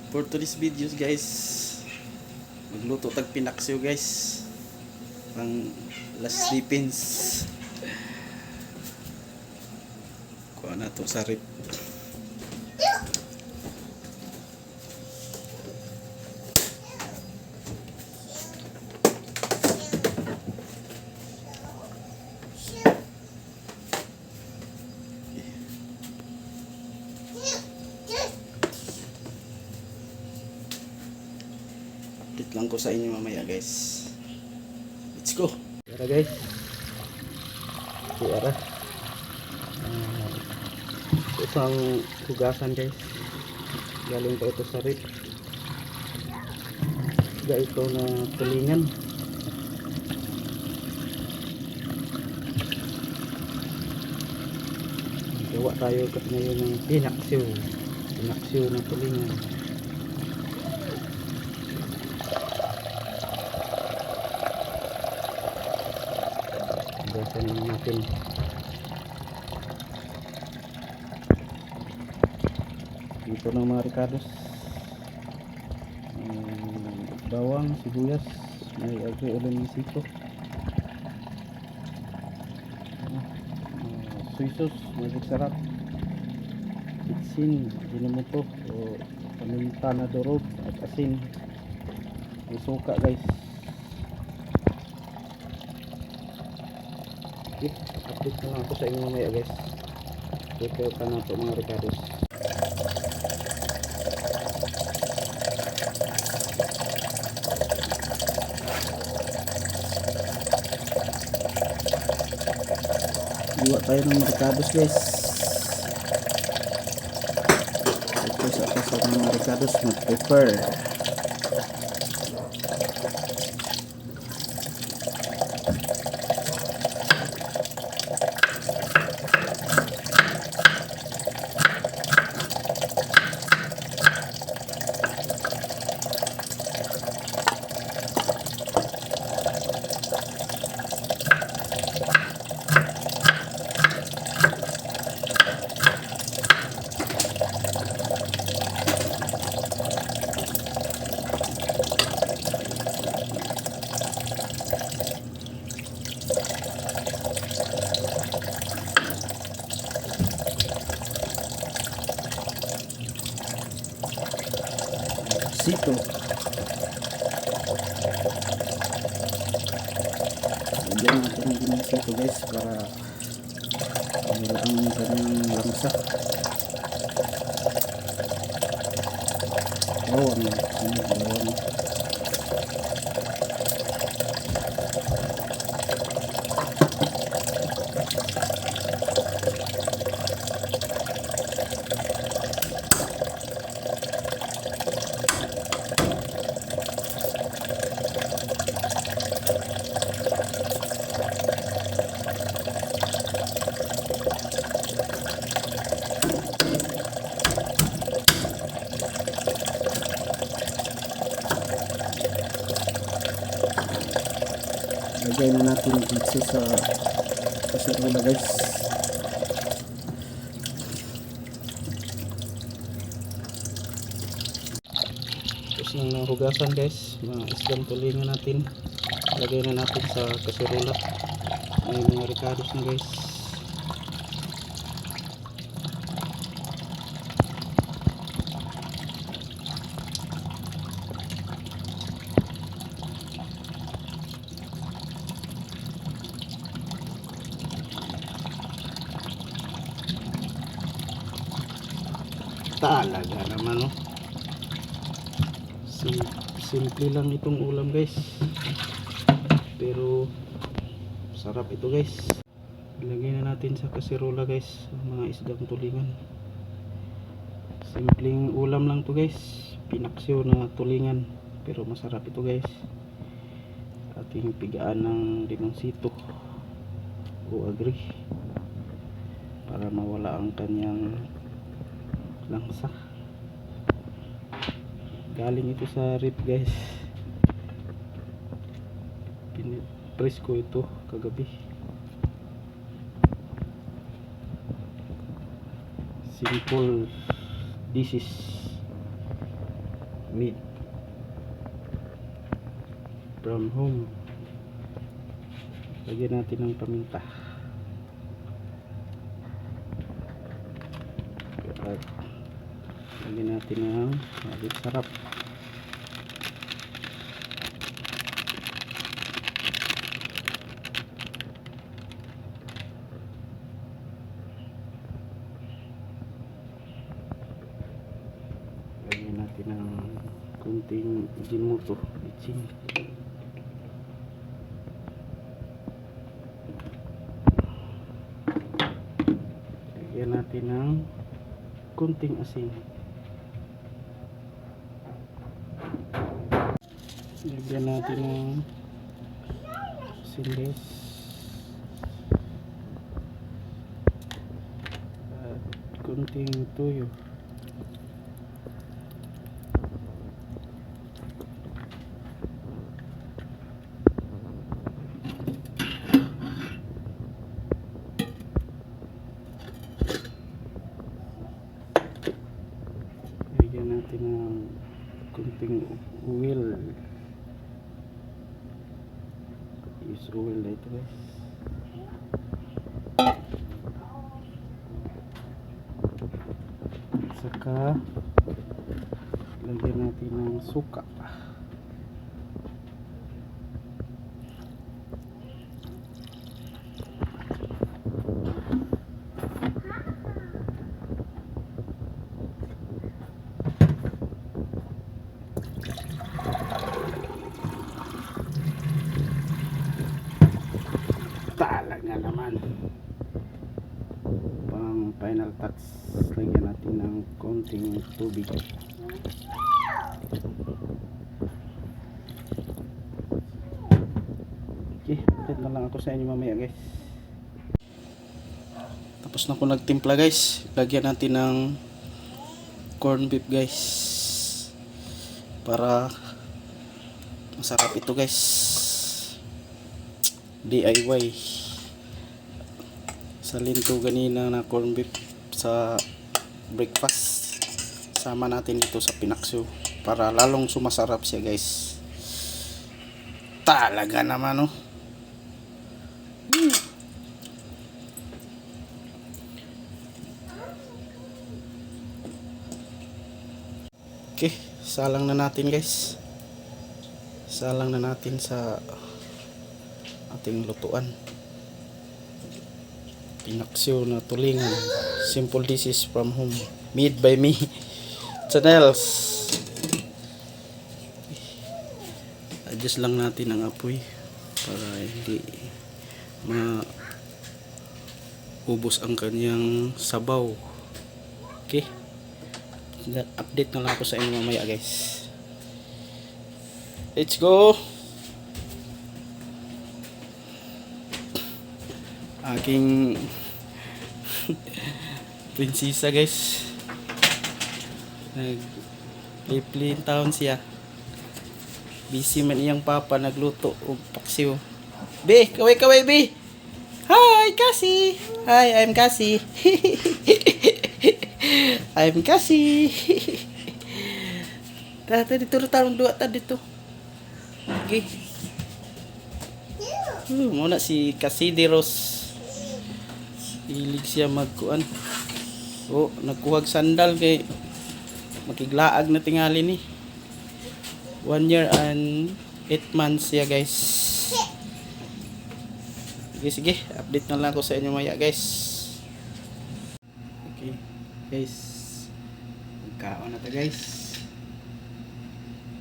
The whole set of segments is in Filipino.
For today's videos guys, magluto tag pinaksyo guys, pang last sleepings. Kuha na to sa rip. Update lang ko sa inyo mamaya guys. Let's go. Tara guys. Tara. Isang hugasan guys. Galing pa ito sa rip. Ga ito na tulingan. Gawa tayo ngayon ng pinaksiw. Pinaksiw na tulingan. Hugasan lang natin. Dito ng mga ricados, bawang, sibuyas, may agri uling sito, soy sauce, magic sarap, bitsin, ginumuto o paminta na durog at asin, may suka guys. Okay, update na lang ako sa inyo mamaya guys. Prepare pa na ito mga ricados. Iwa tayo ng ricados guys. Ito sa mga ricados mag-prepare. Sito. Lagyan natin ng sito guys para wala ang kanyang langsa. Bawang. Bawang. Lagay na natin dito sa kaserola guys. Tapos nang nahugasan guys, mga isdang tulingan natin. Lagay na natin sa kaserola. May mga ricados na guys. Talaga naman, no? Simple lang itong ulam guys, pero sarap ito guys. Ilagay na natin sa kaserola guys ang mga isdang tulingan. Simpleng ulam lang to guys, pinaksyo na tulingan, pero masarap ito guys. Ating pigaan ng limonsito o agri para mawala ang kanyang langsa. Galing ito sa rip guys, pinipress ko ito kagabi. Simple dishes meat from home. Lagyan natin ng paminta at lagyan natin ng sarap. Lagyan natin ng kunting Ajinomoto, itchin. Lagyan natin ng kunting asin. Lagyan natin ng asin guys. At kunting tuyo. Lagyan natin ng kunting oil. Use oil na ito guys. Saka lagyan natin ng suka. Talaga naman. Pang final touch, lagyan natin ng konting tubig. Okay, update na lang ako sa inyo mamaya guys. Tapos na ako nagtimpla guys. Lagyan natin ng corn beef guys, para masarap ito guys. DIY salin ko ganina na corn beef sa breakfast. Sama natin ito sa pinaksyo para lalong sumasarap siya guys. Talaga naman oh. Okay, salang na natin guys. Salang na natin sa ating lutuan. Pinaksyo na tulingan. Simple dishes from home. Made by me. Channels. Adjust lang natin ang apoy para hindi maubos ang kanyang sabaw. Okay. Update na lang ako sa inyo mamaya guys. Let's go. Aking prinsesa guys, nag-play town siya. Busy man iyang papa nagluto og paksiw. Be, kaway be. Hi Cassie. Hi, I'm Cassie. I'm Cassie. Tata dito tarong dua ta dito. Okay. Muna si Cassie de Rose. Hilig siya magkuan. Oh, nagkuhag sandal kay makiglaag na tingali ni. 1 year and 8 months siya guys. Sige, update na lang ako sa inyo maya guys. Okay, guys. Magkaon na ta guys.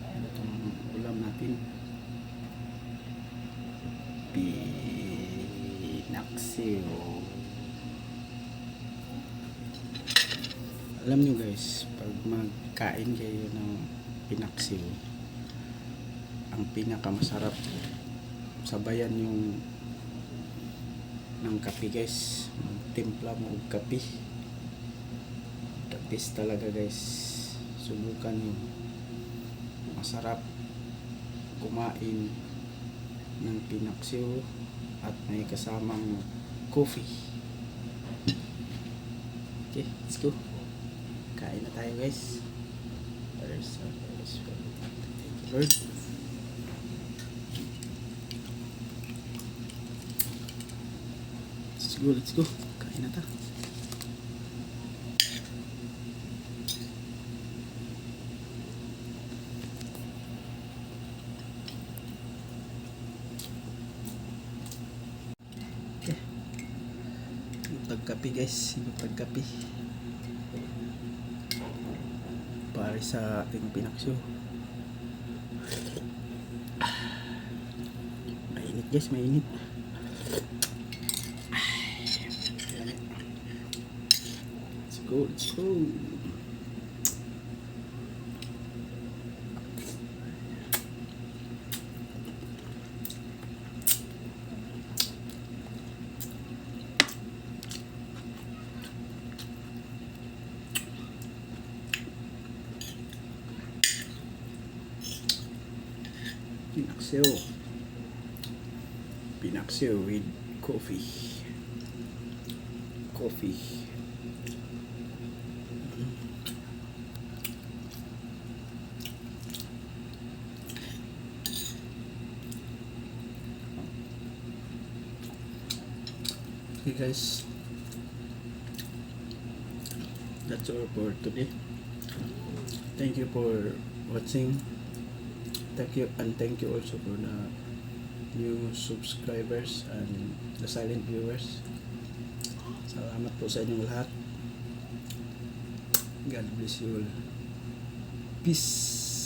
Ano itong ulam natin? Pinaksiw. Alam nyo guys, pag magkain kayo ng pinaksiw, ang pinakamasarap sabayan yung ng kape guys. Magtimpla mo og kape. The best talaga guys. Subukan nyo. Masarap kumain ng pinaksiw at may kasamang coffee. Okay, let's go. Kain na tayo guys. There's Lord. Let's go. Kain na ta. Okay. Tagkapi guys, tagkapi. Para sa ating pinaksyo. Mainit guys, mainit. Let's go. Pinaksyo with coffee. Okay guys, that's all for today. Thank you for watching. Thank you also for the new subscribers and the silent viewers. Salamat po sa inyong lahat. God bless you all. Peace.